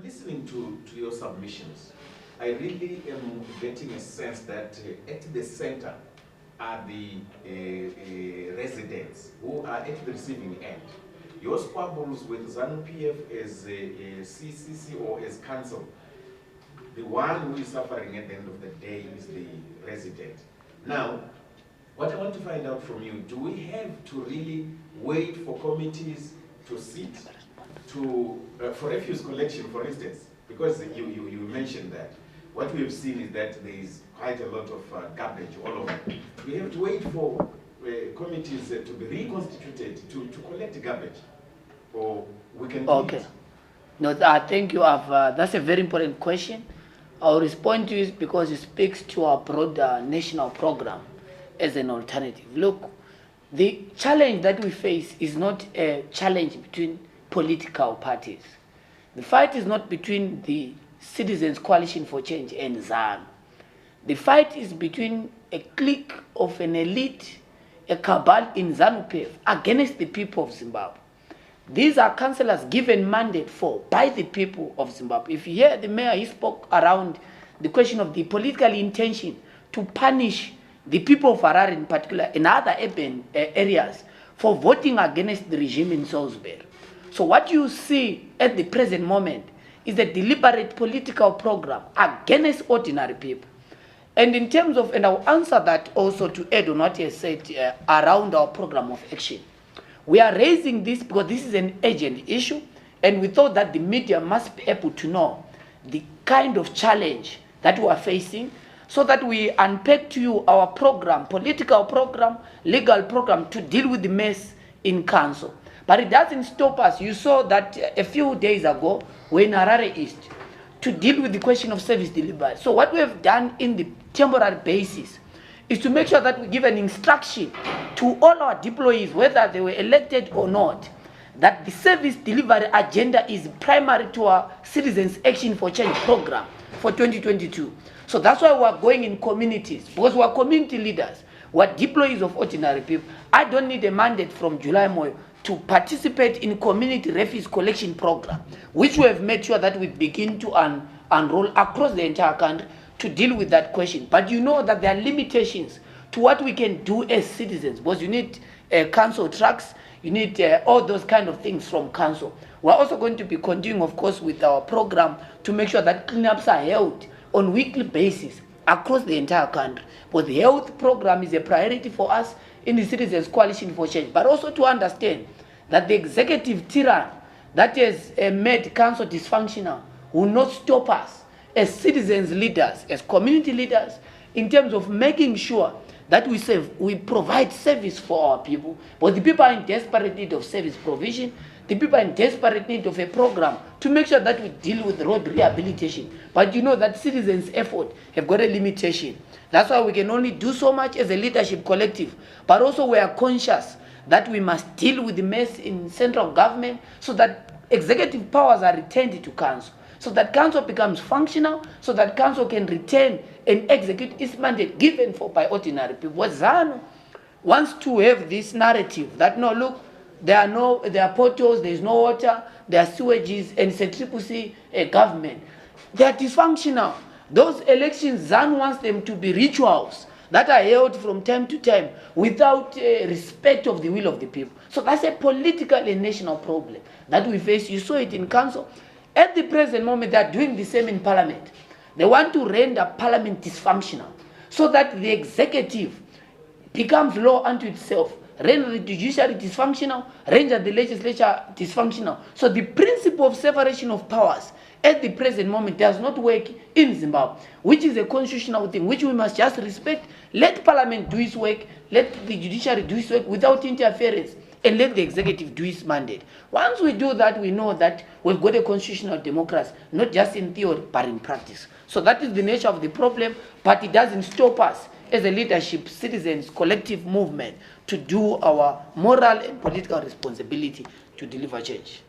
I'm listening to your submissions. I really am getting a sense that at the center are the residents who are at the receiving end. Your squabbles with Zanu PF as a CCC or as council, the one who is suffering at the end of the day is the resident. Now, what I want to find out from you, do we have to really wait for committees to sit to, for refuse collection, for instance? Because you mentioned that. What we have seen is that there is quite a lot of garbage all over. We have to wait for committees to be reconstituted to collect garbage, or we can do Okay. it. No, I think you have, that's a very important question. I'll respond to it because it speaks to our broader national program as an alternative. Look, the challenge that we face is not a challenge between political parties. The fight is not between the Citizens Coalition for Change and Zanu. The fight is between a clique of an elite, a cabal in Zanu-PF against the people of Zimbabwe. These are councillors given mandate for by the people of Zimbabwe. If you hear the mayor, he spoke around the question of the political intention to punish the people of Harare in particular and other urban areas for voting against the regime in Salisbury. So what you see at the present moment is a deliberate political program against ordinary people. And in terms of, and I'll answer that also to add on what you said around our program of action. We are raising this because this is an urgent issue, and we thought that the media must be able to know the kind of challenge that we are facing, so that we unpack to you our program, political program, legal program to deal with the mess in council. But it doesn't stop us. You saw that a few days ago we're in Harare East to deal with the question of service delivery. So what we have done in the temporary basis is to make sure that we give an instruction to all our deployees, whether they were elected or not, that the service delivery agenda is primary to our Citizens Action for Change program for 2022. So that's why we're going in communities, because we're community leaders, we're deployees of ordinary people. I don't need a mandate from July Moyo to participate in community refuse collection program, which we have made sure that we begin to unroll across the entire country to deal with that question. But you know that there are limitations to what we can do as citizens, because you need council trucks, you need all those kind of things from council. We're also going to be continuing, of course, with our program to make sure that cleanups are held on weekly basis across the entire country. But the health program is a priority for us in the Citizens Coalition for Change, but also to understand that the executive tyranny that has made council dysfunctional will not stop us as citizens leaders, as community leaders, in terms of making sure that we provide service for our people. But the people are in desperate need of service provision. The people are in desperate need of a program to make sure that we deal with road rehabilitation. But you know that citizens' effort have got a limitation. That's why we can only do so much as a leadership collective. But also we are conscious that we must deal with the mess in central government so that executive powers are retained to council, so that council becomes functional, so that council can retain and execute its mandate given by ordinary people. What Zanu wants to have this narrative that, no, look, there are potholes, there is no water, there are sewages, and it's a CCC government. They are dysfunctional. Those elections, Zanu wants them to be rituals that are held from time to time without respect of the will of the people. So that's a political and national problem that we face. You saw it in council. At the present moment, they are doing the same in parliament. They want to render parliament dysfunctional so that the executive becomes law unto itself, render the judiciary dysfunctional, render the legislature dysfunctional. So the principle of separation of powers at the present moment does not work in Zimbabwe, which is a constitutional thing, which we must just respect. Let parliament do its work, let the judiciary do its work without interference, and let the executive do its mandate. Once we do that, we know that we've got a constitutional democracy, not just in theory, but in practice. So that is the nature of the problem, but it doesn't stop us as a leadership, citizens, collective movement to do our moral and political responsibility to deliver change.